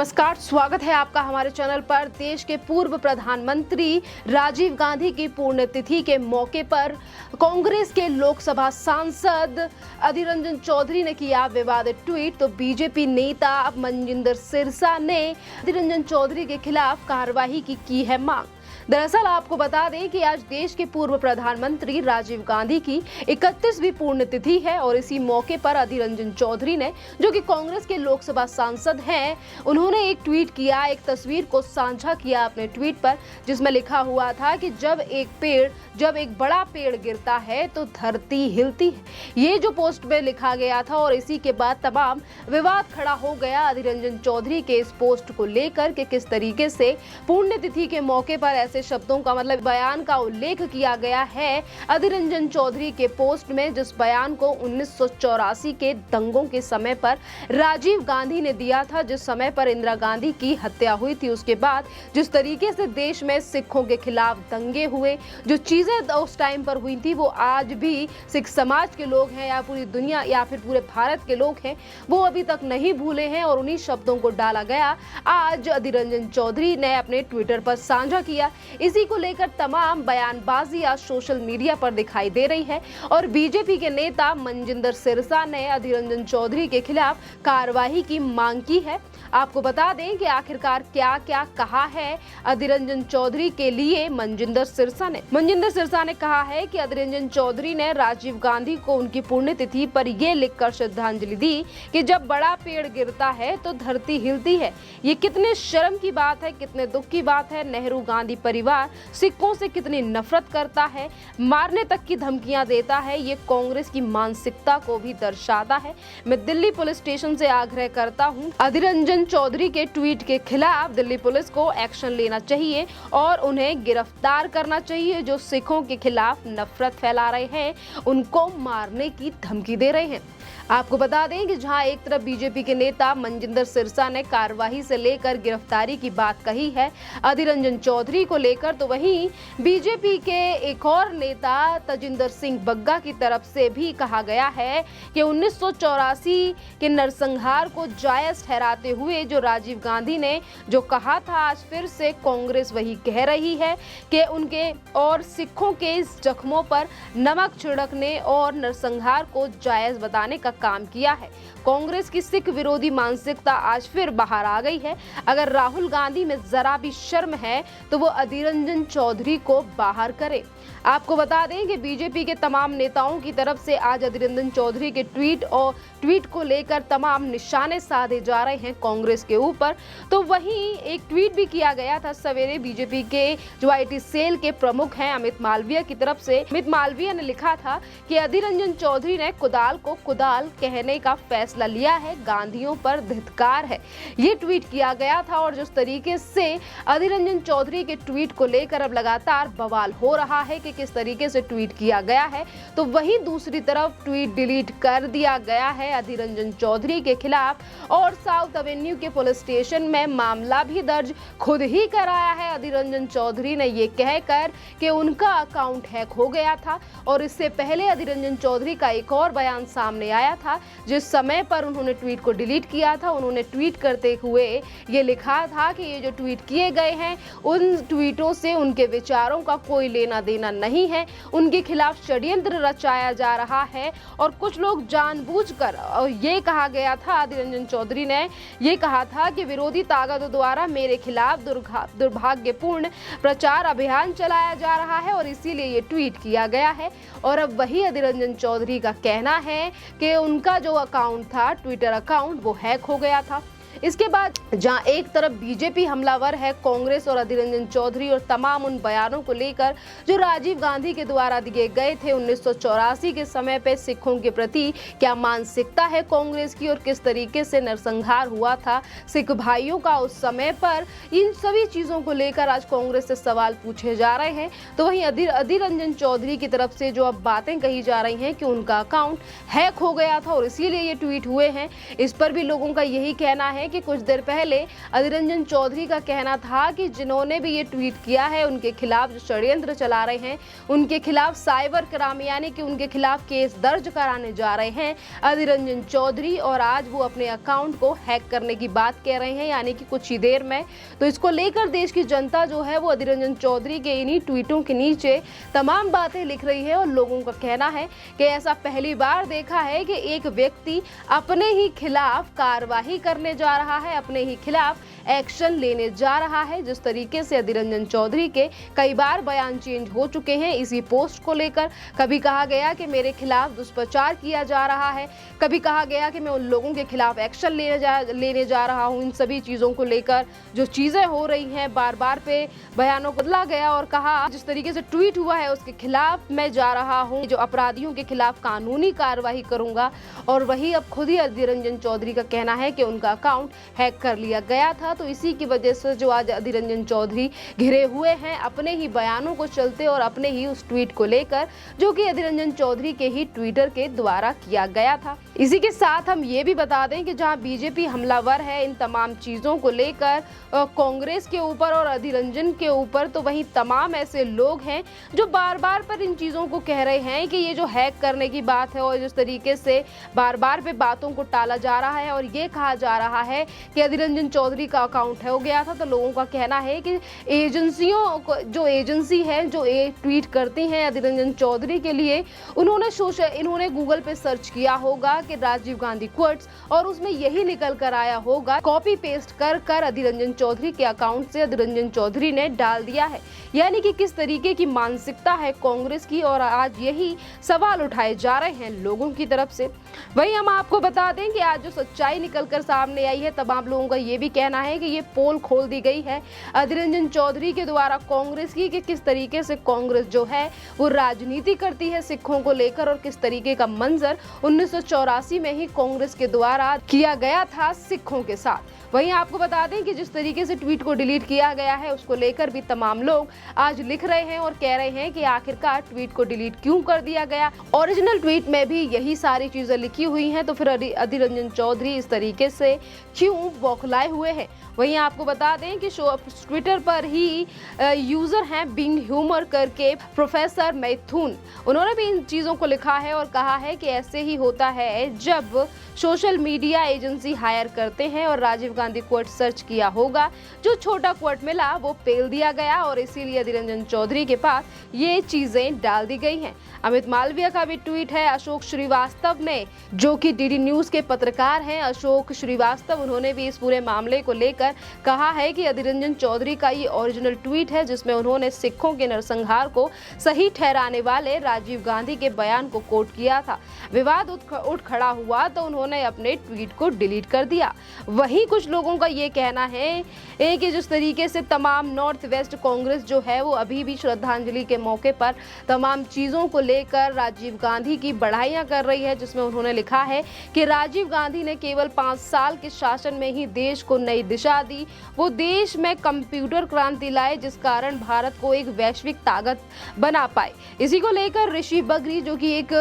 नमस्कार, स्वागत है आपका हमारे चैनल पर। देश के पूर्व प्रधानमंत्री राजीव गांधी की पुण्यतिथि के मौके पर कांग्रेस के लोकसभा सांसद अधीर रंजन चौधरी ने किया विवादित ट्वीट। तो बीजेपी नेता मनजिंदर सिरसा ने अधीर रंजन चौधरी के खिलाफ कार्रवाई की है मांग। दरअसल आपको बता दें कि आज देश के पूर्व प्रधानमंत्री राजीव गांधी की 31वीं पुण्यतिथि है और इसी मौके पर अधीर रंजन चौधरी ने, जो कि कांग्रेस के लोकसभा सांसद हैं, उन्होंने एक ट्वीट किया, एक तस्वीर को साझा किया अपने ट्वीट पर, जिसमें लिखा हुआ था कि जब एक बड़ा पेड़ गिरता है तो धरती हिलती है। ये जो पोस्ट में लिखा गया था और इसी के बाद तमाम विवाद खड़ा हो गया अधीर रंजन चौधरी के इस पोस्ट को लेकर कि किस तरीके से पुण्यतिथि के मौके पर ऐसे शब्दों का मतलब बयान का उल्लेख किया गया है अधीर रंजन चौधरी के पोस्ट में, जिस बयान को 1984 के दंगों के समय पर राजीव गांधी ने दिया था, जिस समय पर इंदिरा गांधी की हत्या हुई थी। उसके बाद जिस तरीके से देश में सिखों के खिलाफ दंगे हुए, जो चीजें उस टाइम पर हुई थी, वो आज भी सिख समाज के लोग हैं या पूरी दुनिया या फिर पूरे भारत के लोग हैं, वो अभी तक नहीं भूले हैं। और उन्हीं शब्दों को डाला गया आज अधीर रंजन चौधरी ने अपने ट्विटर पर साझा किया। इसी को लेकर तमाम बयानबाजी आज सोशल मीडिया पर दिखाई दे रही है और बीजेपी के नेता मनजिंदर सिरसा ने अधीर रंजन चौधरी के खिलाफ कार्रवाई की मांग की है। आपको बता दें कि आखिरकार क्या क्या कहा है अधीर रंजन चौधरी के लिए मनजिंदर सिरसा ने कहा है कि अधीर रंजन चौधरी ने राजीव गांधी को उनकी पुण्यतिथि पर यह लिखकर श्रद्धांजलि दी कि जब बड़ा पेड़ गिरता है तो धरती हिलती है। ये कितने शर्म की बात है, कितने दुख की बात है। नेहरू गांधी परिवार सिखों से कितनी नफरत करता है, मारने तक की धमकियां देता है। ये कांग्रेस की मानसिकता को भी दर्शाता है। मैं दिल्ली पुलिस स्टेशन से आग्रह करता हूं, अधीर रंजन चौधरी के ट्वीट के खिलाफ दिल्ली पुलिस को एक्शन लेना चाहिए और उन्हें गिरफ्तार करना चाहिए। जो सिखों के खिलाफ नफरत फैला रहे हैं, उनको मारने की धमकी दे रहे हैं। आपको बता दें कि जहां एक तरफ बीजेपी के नेता मनजिंदर सिरसा ने कार्रवाई से लेकर गिरफ्तारी की बात कही है अधीर रंजन चौधरी को लेकर, तो वहीं बीजेपी के एक और नेता तजिंदर सिंह बग्गा की तरफ से भी कहा गया है कि 1984 के नरसंहार को जायज ठहराते हुए जो राजीव गांधी ने जो कहा था, आज फिर से कांग्रेस वही कह रही है कि उनके और सिखों के इस जख्मों पर नमक छिड़कने और नरसंहार को जायज बताने का काम किया है। कांग्रेस की सिख विरोधी मानसिकता आज फिर बाहर आ गई है। अगर राहुल गांधी में जरा भी शर्म है तो वो अधीर रंजन चौधरी को बाहर करे। आपको बता दें कि बीजेपी के तमाम नेताओं की तरफ से आज अधीर रंजन चौधरी के ट्वीट को लेकर तमाम निशाने साधे जा रहे हैं कांग्रेस के ऊपर। तो वहीं एक ट्वीट भी किया गया था सवेरे बीजेपी के जो IT सेल के प्रमुख हैं अमित मालवीय की तरफ से। अमित मालवीय ने लिखा था कि अधीर रंजन चौधरी ने कुदाल को कुदाल कहने का फैसला लिया है, गांधियों पर धिक्कार है। ये ट्वीट किया गया था और जिस तरीके से अधीर रंजन चौधरी के ट्वीट को लेकर अब लगातार बवाल हो रहा है कि किस तरीके से ट्वीट किया गया है, तो वहीं दूसरी तरफ ट्वीट डिलीट कर दिया गया है अधीर रंजन चौधरी के खिलाफ और साउथ एवेन्यू के पुलिस स्टेशन में मामला भी दर्ज खुद ही कराया है अधीर रंजन चौधरी ने, ये कहकर कि उनका अकाउंट हैक हो गया था। और इससे पहले अधीर रंजन चौधरी का एक और बयान सामने आया था, जिस समय पर उन्होंने ट्वीट को डिलीट किया था। उन्होंने ट्वीट करते हुए ये लिखा था कि ये जो ट्वीट किए गए हैं, उन ट्वीटों से उनके विचारों का कोई लेना देना नहीं है, उनके खिलाफ षड्यंत्र रचाया जा रहा है और कुछ लोग जानबूझकर, और ये कहा गया था अधीर रंजन चौधरी ने ये कहा था कि विरोधी ताकतों द्वारा मेरे खिलाफ दुर्भाग्यपूर्ण प्रचार अभियान चलाया जा रहा है और इसीलिए ये ट्वीट किया गया है। और अब वही अधीर रंजन चौधरी का कहना है कि उनका जो अकाउंट था, ट्विटर अकाउंट, वो हैक हो गया था। इसके बाद जहां एक तरफ बीजेपी हमलावर है कांग्रेस और अधीर रंजन चौधरी और तमाम उन बयानों को लेकर जो राजीव गांधी के द्वारा दिए गए थे 1984 के समय पे सिखों के प्रति क्या मानसिकता है कांग्रेस की और किस तरीके से नरसंहार हुआ था सिख भाइयों का उस समय पर, इन सभी चीजों को लेकर आज कांग्रेस से सवाल पूछे जा रहे हैं। तो वहीं अधीर रंजन चौधरी की तरफ से जो अब बातें कही जा रही हैं कि उनका अकाउंट हैक हो गया था और इसीलिए ये ट्वीट हुए हैं, इस पर भी लोगों का यही कहना है कि कुछ देर पहले अधीर रंजन चौधरी का कहना था कि जिन्होंने भी ये ट्वीट किया है उनके खिलाफ जो षड्यंत्र चला रहे हैं उनके खिलाफ साइबर क्राइम यानी कि उनके खिलाफ केस दर्ज कराने जा रहे हैं अधीर रंजन चौधरी। और आज वो अपने अकाउंट को हैक करने की बात कह रहे हैं यानी कि कुछ ही देर में। तो इसको लेकर देश की जनता जो है वो अधीर रंजन चौधरी के इन्हीं ट्वीटों के नीचे तमाम बातें लिख रही है और लोगों का कहना है कि ऐसा पहली बार देखा है कि एक व्यक्ति अपने ही खिलाफ कार्रवाई करने जा रहा है, अपने ही खिलाफ एक्शन लेने जा रहा है। जिस तरीके से अधीर रंजन चौधरी के कई बार बयान चेंज हो चुके हैं इसी पोस्ट को लेकर। कभी कहा गया कि मेरे खिलाफ दुष्प्रचार किया जा रहा है, कभी कहा गया कि मैं उन लोगों के खिलाफ एक्शन लेने जा रहा हूं। इन सभी चीजों को लेकर जो चीजें हो रही हैं बार बार पे बयानों को बदला गया और कहा जिस तरीके से ट्वीट हुआ है उसके खिलाफ मैं जा रहा हूं, जो अपराधियों के खिलाफ कानूनी कार्रवाई करूंगा। और वही अब खुद ही अधीर रंजन चौधरी का कहना है कि उनका अकाउंट हैक कर लिया गया था। तो इसी की वजह से जो आज अधीर रंजन चौधरी घिरे हुए हैं अपने ही बयानों को चलते और अपने ही उस ट्वीट को लेकर जो कि अधीर रंजन चौधरी के ही ट्विटर के द्वारा किया गया था। इसी के साथ हम ये भी बता दें कि जहां बीजेपी हमलावर है इन तमाम चीजों को लेकर कांग्रेस के ऊपर और अधीर रंजन के ऊपर, तो वहीं तमाम ऐसे लोग हैं जो बार बार पर इन चीजों को कह रहे हैं कि ये जो हैक करने की बात है और जिस तरीके से बार बार पे बातों को टाला जा रहा है और ये कहा जा रहा है कि अधीर रंजन चौधरी का अकाउंट हो गया था। तो लोगों का कहना है कि एजेंसियों को जो एजेंसी है जो ट्वीट करती हैं अधीर रंजन चौधरी के लिए, इन्होंने गूगल पे सर्च किया होगा कि राजीव गांधी क्वोट्स और उसमें यही निकल कर आया होगा, कॉपी पेस्ट कर अधीर रंजन चौधरी के अकाउंट से अधीर रंजन चौधरी ने डाल दिया है। यानी कि किस तरीके की मानसिकता है कांग्रेस की और आज यही सवाल उठाए जा रहे हैं लोगों की तरफ से। वहीं हम आपको बता दें कि आज जो सच्चाई निकलकर सामने आई है तमाम लोगों का ये भी कहना है कि ये पोल खोल दी गई है अधीर रंजन चौधरी के द्वारा कांग्रेस की कि किस तरीके से कांग्रेस जो है वो राजनीति करती है सिखों को लेकर और किस तरीके का मंजर 1984 में ही कांग्रेस के द्वारा किया गया था सिखों के साथ। वहीं आपको बता दें कि जिस तरीके से ट्वीट को डिलीट किया गया है उसको लेकर भी तमाम लोग आज लिख रहे हैं और कह रहे हैं कि आखिरकार ट्वीट को डिलीट क्यों कर दिया गया। ओरिजिनल ट्वीट में भी यही सारी चीजें लिखी हुई हैं, तो फिर अधीर रंजन चौधरी इस तरीके से क्यों बौखलाए हुए हैं। वहीं आपको बता दें कि ट्विटर पर ही यूजर हैं बिंग ह्यूमर करके प्रोफेसर मैथुन, उन्होंने भी इन चीजों को लिखा है और कहा है कि ऐसे ही होता है जब सोशल मीडिया एजेंसी हायर करते हैं और राजीव गांधी क्वोट सर्च किया होगा, जो छोटा क्वोट मिला वो पेल दिया गया और इसीलिए अधीर रंजन चौधरी के पास ये चीजें डाल दी गई हैं। अमित मालवीय का भी ट्वीट है अशोक श्रीवास्तव ने, जो कि डीडी न्यूज के पत्रकार हैं अशोक श्रीवास्तव, उन्होंने भी इस पूरे मामले को लेकर कहा है कि अधीर रंजन चौधरी का ये ओरिजिनल ट्वीट है जिसमें उन्होंने सिखों के नरसंहार को सही ठहराने वाले राजीव गांधी के बयान को कोट किया था। विवाद उठ खड़ा हुआ तो उन्होंने अपने ट्वीट को डिलीट कर दिया। वहीं कुछ लोगों का ये कहना है कि जिस तरीके से तमाम नॉर्थ वेस्ट कांग्रेस जो है वो अभी भी श्रद्धांजलि के मौके पर तमाम चीजों को लेकर राजीव गांधी की बढ़ाइयां कर रही है, जिसमें उन्होंने लिखा है कि राजीव गांधी ने केवल 5 साल के शासन में ही देश को नई दिशा दी, वो देश में कंप्यूटर क्रांति लाए जिस कारण भारत को एक वैश्विक ताकत बना पाए। इसी को लेकर ऋषि बगरी, जो कि एक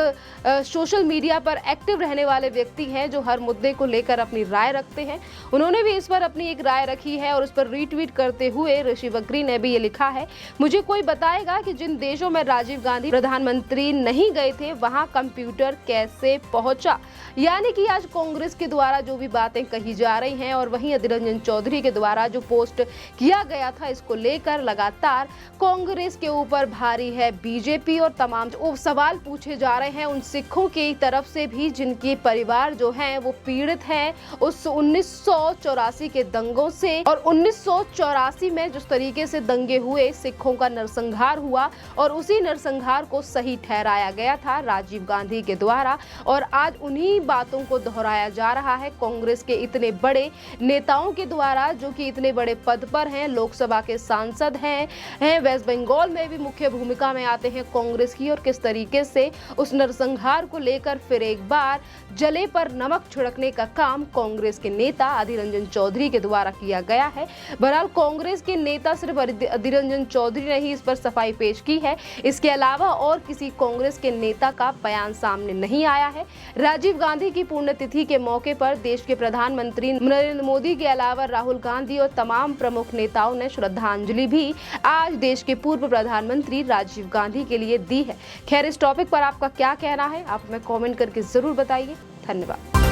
सोशल मीडिया पर एक्टिव रहने वाले व्यक्ति हैं जो हर मुद्दे को लेकर अपनी राय रखते हैं, उन्होंने भी इस पर अपनी एक राय रखी है और उस पर रीट्वीट करते हुए ऋषि बगरी ने भी ये लिखा है, मुझे कोई बताएगा कि जिन देशों में राजीव गांधी प्रधानमंत्री नहीं गए थे वहां कंप्यूटर कैसे पहुंचा। यानी कि आज कांग्रेस के द्वारा जो भी बातें कही जा रही हैं और वहीं अधीर रंजन चौधरी के द्वारा जो पोस्ट किया गया था इसको लेकर लगातार कांग्रेस के ऊपर भारी है बीजेपी और तमाम सवाल पूछे जा रहे हैं उन सिखों की तरफ से भी जिनके परिवार जो हैं वो पीड़ित हैं उस 1984 के दंगों से। और 1984 में जिस तरीके से दंगे हुए, सिखों का नरसंहार हुआ और उसी नरसंहार को सही ठहराया गया था राजीव गांधी के द्वारा, और आज उन्हीं बातों को दोहराया जा रहा है कांग्रेस के इतने बड़े नेताओं के द्वारा, जो कि इतने बड़े पद पर हैं, लोकसभा के सांसद हैं, वेस्ट बंगाल में भी मुख्य भूमिका में आते हैं कांग्रेस की, और किस तरीके से उस नरसंहार को लेकर फिर एक बार जले पर नमक छिड़कने का काम कांग्रेस के नेता अधीर रंजन चौधरी के द्वारा किया गया है। बहरहाल कांग्रेस के नेता सिर्फ अधीर रंजन चौधरी ने ही इस पर सफाई पेश की है, इसके अलावा और किसी कांग्रेस के नेता का बयान सामने नहीं आया है। राजीव गांधी की पुण्यतिथि के मौके पर देश के प्रधानमंत्री नरेंद्र मोदी के अलावा राहुल गांधी और तमाम प्रमुख नेताओं ने श्रद्धांजलि भी आज देश के पूर्व प्रधानमंत्री राजीव गांधी के लिए दी है। खैर, इस टॉपिक पर आपका क्या कहना है, आप हमें कमेंट करके जरूर बताइए। धन्यवाद।